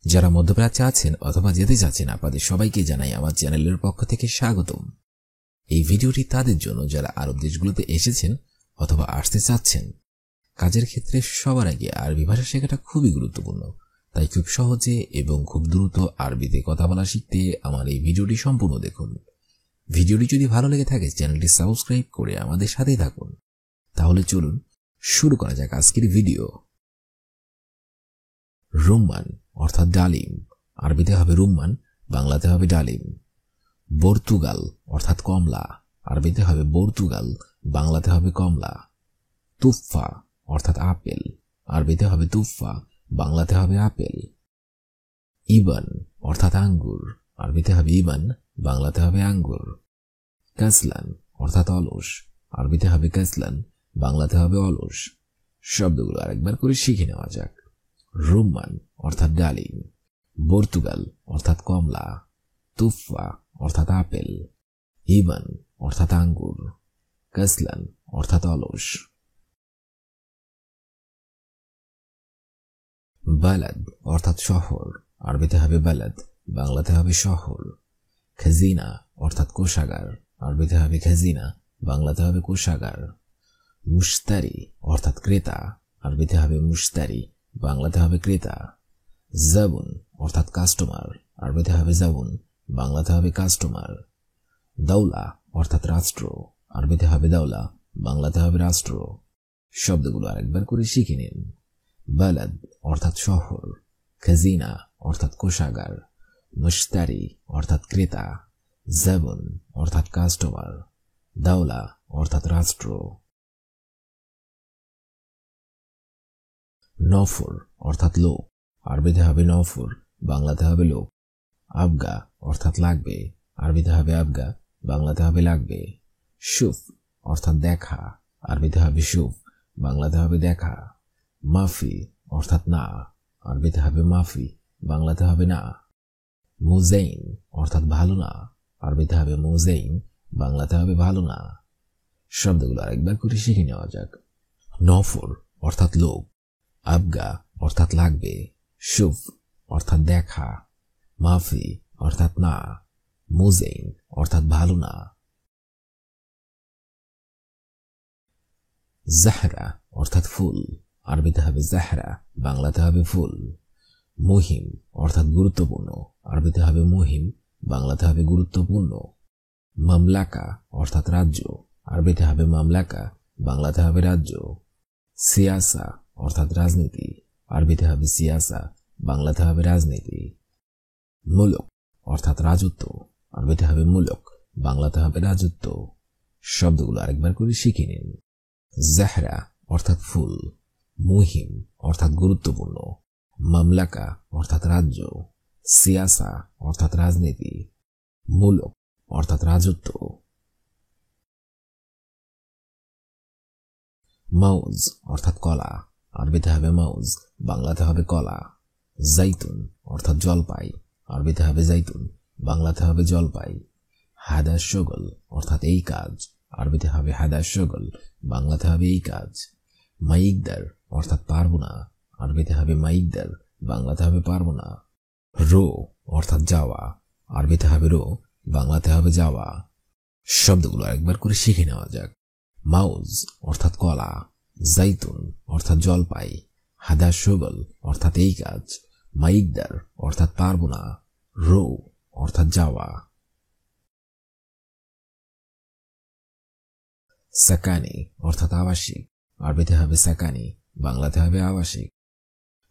যারা মধ্যপ্রাচ্যে আছেন অথবা যেতে চাচ্ছেন আপনাদের সবাইকে জানাই আমার চ্যানেলের পক্ষ থেকে স্বাগতম। এই ভিডিওটি তাদের জন্য যারা আরব দেশগুলোতে এসেছেন অথবা আসতে চাচ্ছেন। কাজের ক্ষেত্রে সবার আগে আরবি ভাষা শেখাটা খুবই গুরুত্বপূর্ণ, তাই খুব সহজে এবং খুব দ্রুত আরবিতে কথা বলা শিখতে আমার এই ভিডিওটি সম্পূর্ণ দেখুন। ভিডিওটি যদি ভালো লেগে থাকে চ্যানেলটি সাবস্ক্রাইব করে আমাদের সাথেই থাকুন। তাহলে চলুন শুরু করা যাক আজকের ভিডিও। রুম্মান অর্থাৎ ডালিম, আরবিতে হবে রুম্মান, বাংলাতে হবে ডালিম। পর্তুগাল অর্থাৎ কমলা, আরবিতে হবে পর্তুগাল, বাংলাতে হবে কমলা। তুফা অর্থাৎ আপেল, আরবিতে হবে তুফা, বাংলাতে হবে আপেল। ইবান অর্থাৎ আঙ্গুর, আরবিতে হবে ইবান, বাংলাতে হবে আঙ্গুর। কাসলান অর্থাৎ অলস, আরবিতে হবে কাসলান, বাংলাতে হবে অলস। শব্দগুলো আরেকবার করে শিখে নেওয়া যাক। রুম্মান অর্থাৎ ডালিম, পর্তুগাল অর্থাৎ কমলা, তুফা অর্থাৎ আপেল, ইবান অর্থাৎ আঙ্গুর, কাসলান অর্থাৎ অলস। বালাদ অর্থাৎ শহর, আরবিতে হবে বালাদ, বাংলাতে হবে শহর। খাজিনা অর্থাৎ কোষাগার, আরবিতে হবে খাজিনা, বাংলাতে হবে কোষাগার। মুশতারি অর্থাৎ ক্রেতা, আরবিতে হবে মুশতারি, বাংলাতে হবে ক্রেতা। জাবুন অর্থাৎ কাস্টমার, আরবিতে হবে জাবুন, বাংলাতে হবে কাস্টমার। দাওলা অর্থাৎ রাষ্ট্র, আরবিতে হবে দাওলা, বাংলাতে হবে রাষ্ট্র। শব্দগুলো আরেকবার করে শিখে নিন। বালাদ অর্থাৎ শহর, খাজিনা অর্থাৎ কোষাগার, মুশতারি অর্থাৎ ক্রেতা, জাবুন অর্থাৎ কাস্টমার, দাওলা অর্থাৎ রাষ্ট্র। নফর অর্থাৎ লোক, আরবিতে হবে নফর, বাংলাতে হবে লোক। আবগা অর্থাৎ লাগবে, আরবিতে হবে আবগা, বাংলাতে হবে লাগবে। শুফ অর্থাৎ দেখা, আরবিতে হবে শুফ, বাংলাতে হবে দেখা। মাফি অর্থাৎ না, আরবিতে হবে মাফি, বাংলাতে হবে না। মুজাইন অর্থাৎ ভালো না, আরবিতে হবে মুজাইন, বাংলাতে হবে ভালো না। শব্দগুলো আরেকবার করে শিখে নেওয়া যাক। নফর অর্থাৎ লোক, আবগা অর্থাৎ লাগবে, শুফ অর্থাৎ দেখা, মাফি অর্থাৎ না, মুজাইন অর্থাৎ ভালো না। জাহরা অর্থাৎ ফুল, আরবিতে হবে জাহরা, বাংলাতে হবে ফুল। মুহিম অর্থাৎ গুরুত্বপূর্ণ, আরবিতে হবে মুহিম, বাংলাতে হবে গুরুত্বপূর্ণ। মামলাকা অর্থাৎ রাজ্য, আরবিতে হবে মামলাকা, বাংলাতে হবে রাজ্য। সিয়াসা অর্থাৎ রাজনীতি, আরবিতে হবে সিয়াসা, বাংলাতে হবে রাজনীতি। মুলক অর্থাৎ রাজত্ব, আরবিতে হবে মুলক, বাংলাতে হবে রাজত্ব। শব্দগুলো আরেকবার করে শিখে নিন। জাহরা অর্থাৎ ফুল, মুহিম অর্থাৎ গুরুত্বপূর্ণ, মামলাকা অর্থাৎ রাজ্য, সিয়াসা অর্থাৎ রাজনীতি, মুলক অর্থাৎ রাজত্ব। মাউজ অর্থাৎ কলা, আরবিতে হবে মাউজ, বাংলাতে হবে কলা। জাইতুন অর্থাৎ জলপাই, আরবিতে হবে জাইতুন, বাংলাতে হবে জলপাই। হাদা শগল অর্থাৎ এই কাজ, আরবিতে হবে হাদা শগল, বাংলাতে হবে এই কাজ। মাইকদার অর্থাৎ পারবো না, আরবিতে হবে মাইকদার, বাংলাতে হবে পারবো না। রো অর্থাৎ যাওয়া, আরবিতে হবে রো, বাংলাতে হবে যাওয়া। শব্দগুলো একবার করে শিখে নেওয়া যাক। মাউজ অর্থাৎ কলা, জাইতুন অর্থাৎ জলপাই, হাদা শগল অর্থাৎ এই কাজ, মাইকদার অর্থাৎ পারবো না, রো অর্থাৎ যাওয়া। সাকানি অর্থাৎ আবাসিক, আরবিতে হবে সাকানি, বাংলাতে হবে আবাসিক।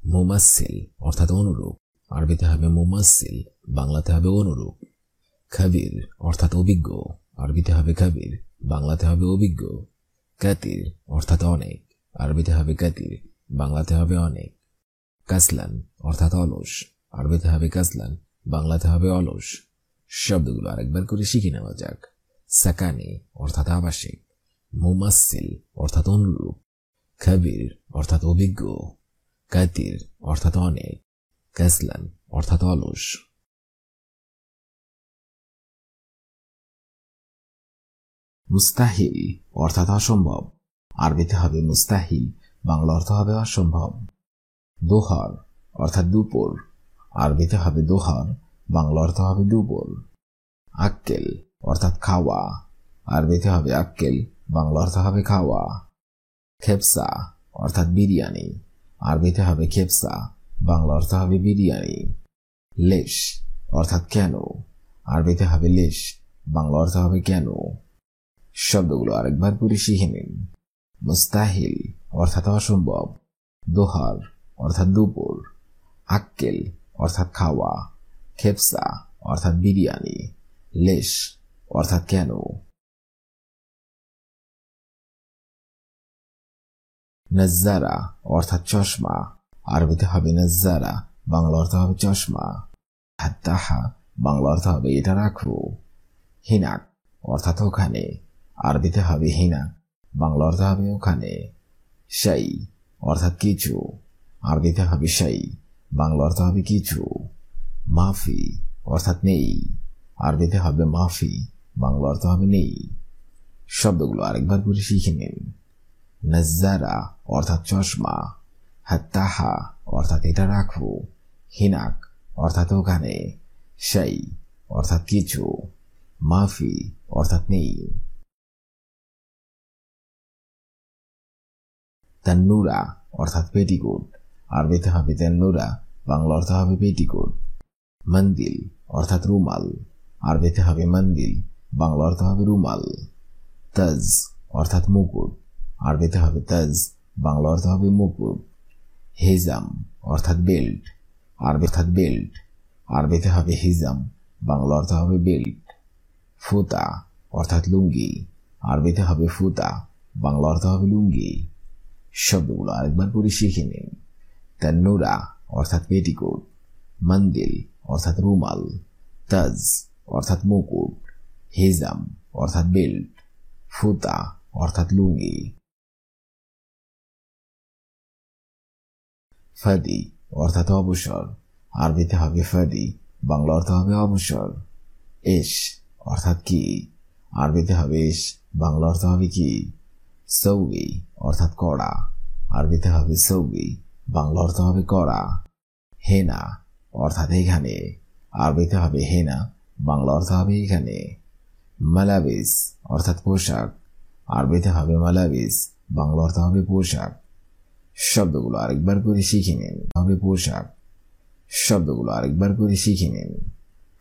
মুমাসসিল অর্থাৎ অনুরূপ, আরবিতে হবে মুমাসসিল, বাংলাতে হবে অনুরূপ। খাবির অর্থাৎ অভিজ্ঞ, আরবিতে হবে খাবির, বাংলাতে হবে অভিজ্ঞ। কাতির অর্থাৎ অনেক, আরবিতে হবে কাতির, বাংলাতে হবে অনেক। কাসলান অর্থাৎ অলস, আরবিতে হবে কাসলান, বাংলাতে হবে অলস। শব্দগুলো আরেকবার করে শিখে নেওয়া যাক। সাকানি অর্থাৎ আবাসিক, মুমাসসিল অর্থাৎ অনুরূপ, খাবির অর্থাৎ অভিজ্ঞ, কাতির অর্থাৎ অনেক, কাসলান অর্থাৎ অলস। মুস্তাহিল অর্থাৎ অসম্ভব, আরবিতে হবে মুস্তাহিল, বাংলা অর্থ হবে অসম্ভব। দোহর অর্থাৎ দুপুর, আরবিতে হবে দোহার, বাংলা অর্থ হবে দুপুর। আক্কেল অর্থাৎ খাওয়া, আরবিতে হবে আক্কেল, বাংলা অর্থ হবে খাওয়া। খেপসা অর্থাৎ বিরিয়ানি, আরবিতে হবে খেপসা, বাংলা অর্থ হবে বিরিয়ানি। লেশ অর্থাৎ কেন, আরবিতে হবে লেশ, বাংলা অর্থ হবে কেন। শব্দগুলো আরেকবার করে শিখে নিন। মুস্তাহিল অর্থাৎ অসম্ভব, দোহার অর্থাৎ দুপুর, আক্কেল অর্থাৎ খাওয়া, খেপসা অর্থাৎ বিরিয়ানি, লেশ অর্থাৎ কেন। নজ্জারা অর্থাৎ চশমা, আরবিতে হবে নজ্জারা, বাংলা অর্থ হবে চশমা। হাত্তাহা বাংলা অর্থ হবে এটা রাখো। হিনাক অর্থাৎ ওখানে, আরবিতে হবে হিনাক, বাংলা অর্থ হবে ওখানে। শাই অর্থাৎ কিছু, আরবিতে হবে শাই, বাংলা অর্থ হবে কিছু। মাফি অর্থাৎ নেই, আরবিতে হবে মাফি, বাংলা অর্থ হবে নেই। শব্দগুলো আরেকবার করে শিখে নিন। নজ্জারা অর্থাৎ চশমা, হাত্তাহা অর্থাৎ এটা রাখো, হিনাক অর্থাৎ ওখানে, শাই অর্থাৎ কিছু, মাফি অর্থাৎ নেই। তান্নুরা অর্থাৎ পেটিকোট, আরবিতে হবে তান্নুরা, বাংলা অর্থ হবে পেটিকোট। মন্দিল অর্থাৎ রুমাল, আরবিতে হবে মন্দিল, বাংলা অর্থ হবে রুমাল। তাজ অর্থাৎ মুকুট, আরবিতে হবে তাজ, বাংলা অর্থ হবে মুকুট। হিজাম অর্থাৎ বেল্ট, আরবিতে হবে হিজাম, বাংলা অর্থ হবে বেল্ট। ফুতা অর্থাৎ লুঙ্গি, আরবিতে হবে ফুতা, বাংলা অর্থ হবে লুঙ্গি। শব্দগুলো আরেকবার করে শিখে নিন। তান্নুরা অর্থাৎ পেটিকোট, মন্দিল অর্থাৎ রুমাল, তাজ অর্থাৎ মুকুট, হিজাম অর্থাৎ বেল্ট, ফুতা অর্থাৎ লুঙ্গি। ফাদি অর্থাৎ অবসর, আরবিতে হবে ফাদি, বাংলা অর্থ হবে অবসর। এশ অর্থাৎ কি, আরবিতে হবে এশ, বাংলা অর্থ হবে কি। সৌগি অর্থাৎ কড়া, আরবিতে হবে সৌগি, বাংলা অর্থ হবে কড়া। হেনা অর্থাৎ এখানে, আরবিতে হবে হেনা, বাংলা অর্থ হবে এখানে। মালাবিস অর্থাৎ পোশাক, আরবিতে হবে মালাবিস, বাংলা অর্থ হবে পোশাক। শব্দগুলো আরেকবার করে শিখে নিন। হবে পোশাক, শব্দগুলো আরেকবার করে শিখে নিন।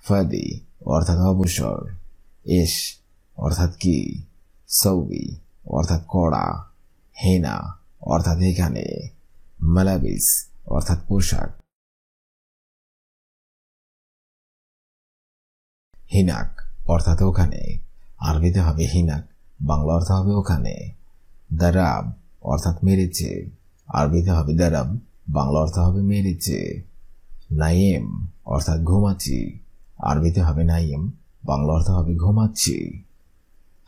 ফাদি অর্থাৎ অবসর, এশ অর্থাৎ কি, সৌগি অর্থাৎ কড়া, হেনা অর্থাৎ এখানে, মালাবিস অর্থাৎ পোশাক। হিনাক অর্থাৎ ওখানে, আরবিতে হবে হিনাক, বাংলা অর্থ হবে ওখানে। দারাব অর্থাৎ মেরেছে, আরবিতে হবে দারাব, বাংলা অর্থ হবে মেরেছে। নাইম অর্থাৎ ঘুমাচ্ছি, আরবিতে হবে নাইম, বাংলা অর্থ হবে ঘুমাচ্ছি।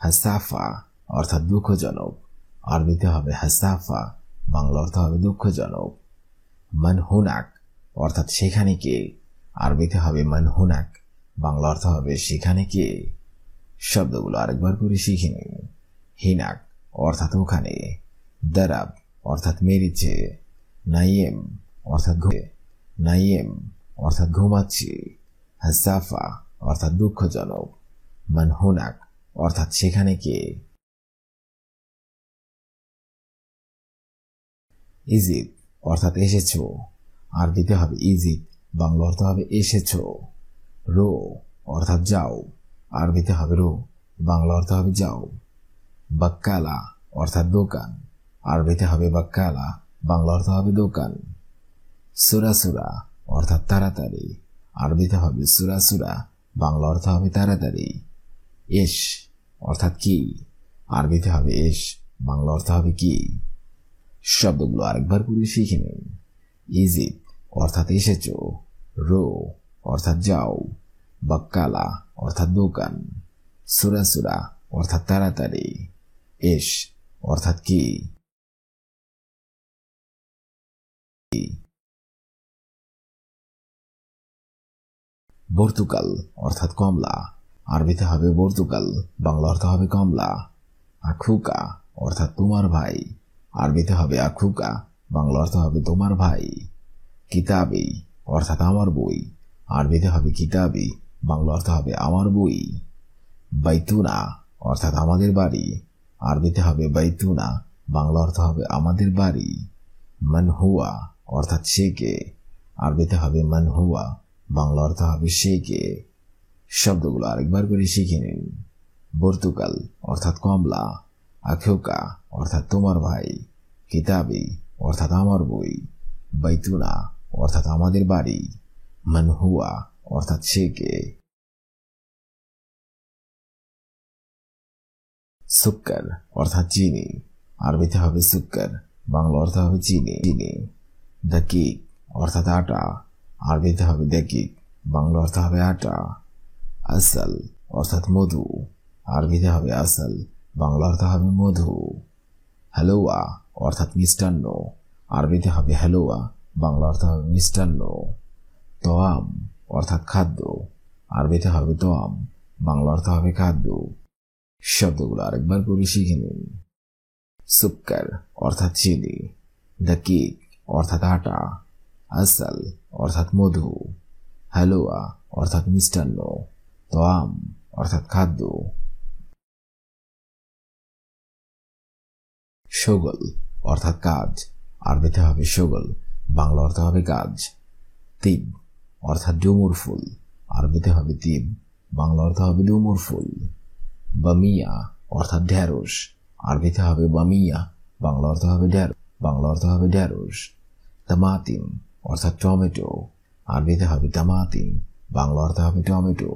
হাসাফা অর্থাৎ দুঃখজনক, আরবিতে হবে হাসাফা, বাংলা অর্থ হবে দুঃখজনক। মানহুনাক অর্থাৎ সেখানে কে, আরবিতে হবে মানহুনাক, বাংলা অর্থ হবে সেখানে কে। শব্দগুলো আরেকবার করে শিখে নিন। হিনাক অর্থাৎ ওখানে, দারাব অর্থাৎ মেরেছে, নাইম অর্থাৎ ঘুমাচ্ছি, হাসাফা অর্থাৎ দুঃখজনক, মানহুনাক অর্থাৎ সেখানে কে। ইজিদ অর্থাৎ এসেছো, আরবিতে হবে ইজিদ, বাংলা অর্থ হবে এসেছো। রো অর্থাৎ যাও, আরবিতে হবে রো, বাংলা অর্থ হবে যাও। বাক্কালা অর্থাৎ দোকান, আরবিতে হবে বাক্কালা, বাংলা অর্থ হবে দোকান। সুরাসুরা অর্থাৎ তাড়াতাড়ি, আরবিতে হবে সুরাসুরা, বাংলা অর্থ হবে তাড়াতাড়ি। এশ অর্থাৎ কি, আরবিতে হবে এশ, বাংলা অর্থ হবে কি। শব্দগুলো আরেকবার করে শিখে নিন। ইজিদ অর্থাৎ এসেছো, রো অর্থাৎ যাও, বাক্কালা অর্থাৎ দোকান, সুরাসুরা অর্থাৎ তাড়াতাড়ি, এশ অর্থাৎ কি। পর্তুগাল অর্থাৎ কমলা, আরবিতে হবে পর্তুগাল, বাংলা অর্থ হবে কমলা। আখুকা অর্থাৎ তোমার ভাই, আরবিতে হবে আখুকা, বাংলা অর্থ হবে তোমার ভাই। কিতাবি অর্থাৎ আমার বই, আরবিতে হবে কিতাবি, বাংলা অর্থ হবে আমার বই। বাইতুনা অর্থাৎ আমাদের বাড়ি, আরবিতে হবে বাইতুনা, বাংলা অর্থ হবে আমাদের বাড়ি। মান হুয়া অর্থাৎ সে কে, আরবিতে হবে মান হুয়া, বাংলা অর্থ হবে সে কে। শব্দগুলো আরেকবার করে শিখে নিন। পর্তুগাল অর্থাৎ কমলা, আখেউকা অর্থাৎ তোমার ভাই, কিতাবি অর্থাৎ আমার বই, বাইতুনা অর্থাৎ আমাদের বাড়ি, মান হুয়া অর্থাৎ সে কে। সুক্কার অর্থাৎ চিনি, আরবিতে হবে সুক্কার, বাংলা অর্থ হবে চিনি। দাকিক অর্থাৎ আটা, আরবিতে হবে দাকিক, বাংলা অর্থ হবে আটা। আসল অর্থাৎ মধু, আরবিতে হবে আসল, বাংলা অর্থ হবে মধু। হালুয়া অর্থাৎ মিষ্টান্ন, আরবিতে হবে হালুয়া, বাংলা অর্থ হবে মিষ্টান্ন। তোয়াম অর্থাৎ খাদ্য, আরবিতে হবে তোয়াম, বাংলা অর্থ হবে খাদ্য। শব্দগুলো আরেকবার করে শিখে নিন। সুক্কার অর্থাৎ চিনি, দাকিক অর্থাৎ আটা, আসল অর্থাৎ মধু, হালুয়া অর্থাৎ মিষ্টান্ন, তোয়াম অর্থাৎ খাদ্য। শগল অর্থাৎ কাজ, আরবিতে হবে শগল, বাংলা অর্থ হবে কাজ। তিব অর্থাৎ ডুমুর ফুল, আরবিতে হবে তিব, বাংলা অর্থ হবে ডুমুর ফুল। বামিয়া অর্থাৎ ঢেঁড়স, আরবিতে হবে বামিয়া, বাংলা অর্থ হবে ঢেঁড়স। তামাতিম অর্থাৎ টমেটো, আরবিতে হবে তামাতিম, বাংলা অর্থ হবে টমেটো।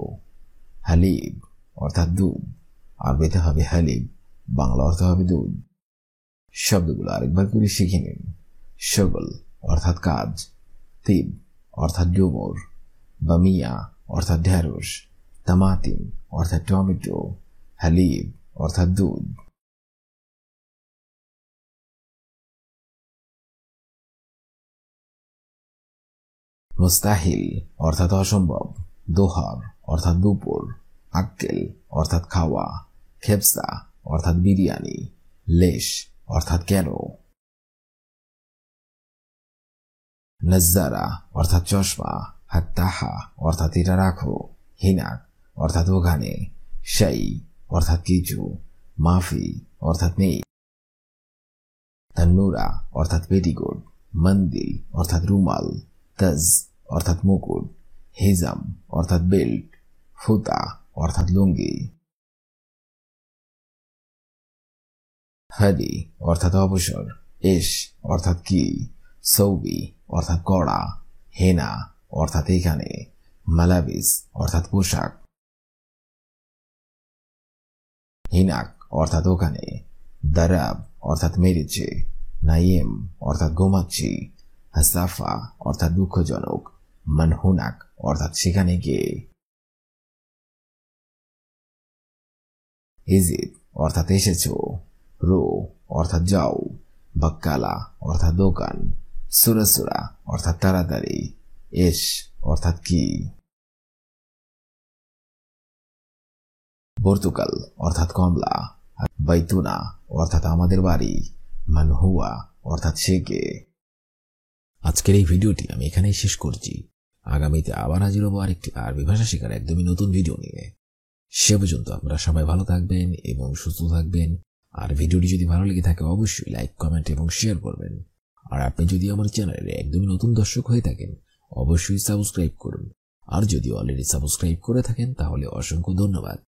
হালিব অর্থাৎ দুধ, আরবিতে হবে হালিব, বাংলা অর্থ হবে দুধ। শব্দগুলো আরেকবার করে শিখে নিন। শগল অর্থাৎ কাজ, তিব অর্থাৎ ডুমুর, বামিয়া অর্থাৎ ঢেঁড়স, তামাতিম অর্থাৎ টমেটো, হালিব অর্থাৎ দুধ। মুস্তাহিল অর্থাৎ অসম্ভব, দোহর অর্থাৎ দুপুর, আক্কেল অর্থাৎ খাওয়া, খেপসা অর্থাৎ বিরিয়ানি, লেশ অর্থাৎ কেন। নজ্জারা অর্থাৎ চশমা, হাত্তাহা অর্থাৎ এটা রাখো, হিনাক অর্থাৎ ওখানে, শাই অর্থাৎ কিছু, মাফি অর্থাৎ নেই। তন্নুরা অর্থাৎ পেটিকোট, মন্দিল অর্থাৎ রুমাল, তাজ অর্থাৎ মুকুট, হিজাম অর্থাৎ বেল্ট, ফুতা অর্থাৎ লুঙ্গি। হাদি অর্থাৎ অবসর, এশ অর্থাৎ কি, সৌবি অর্থাৎ কড়া, হেনা অর্থাৎ এখানে, মালাবিস অর্থাৎ পোশাক, হিনাক অর্থাৎ ওখানে, দারাব অর্থাৎ মেরেছে, নাইম অর্থাৎ ঘুমাচ্ছি, হাসাফা অর্থাৎ দুঃখজনক, মানহুনাক অর্থাৎ সেখানে গিয়ে। ইজিদ অর্থাৎ এসেছো, রো অর্থাৎ যাও, বাক্কালা অর্থাৎ দোকান, সুরাসুরা অর্থাৎ তাড়াতাড়ি, এস অর্থাৎ কি। পর্তুগাল অর্থাৎ কমলা, বাইতুনা অর্থাৎ আমাদের বাড়ি, মানহুয়া অর্থাৎ সে কে। আজকের এই ভিডিওটি আমি এখানেই শেষ করছি। আগামীতে আবার হাজির হবো আরেকটি আরবি ভাষা শেখার একদমই নতুন ভিডিও নিয়ে। সে পর্যন্ত আপনারা সবাই ভালো থাকবেন এবং সুস্থ থাকবেন। আর ভিডিওটি যদি ভালো লেগে থাকে অবশ্যই লাইক, কমেন্ট এবং শেয়ার করবেন। আর আপনি যদি আমার চ্যানেলে একদমই নতুন দর্শক হয়ে থাকেন অবশ্যই সাবস্ক্রাইব করুন। আর যদি অলরেডি সাবস্ক্রাইব করে থাকেন তাহলে অসংখ্য ধন্যবাদ।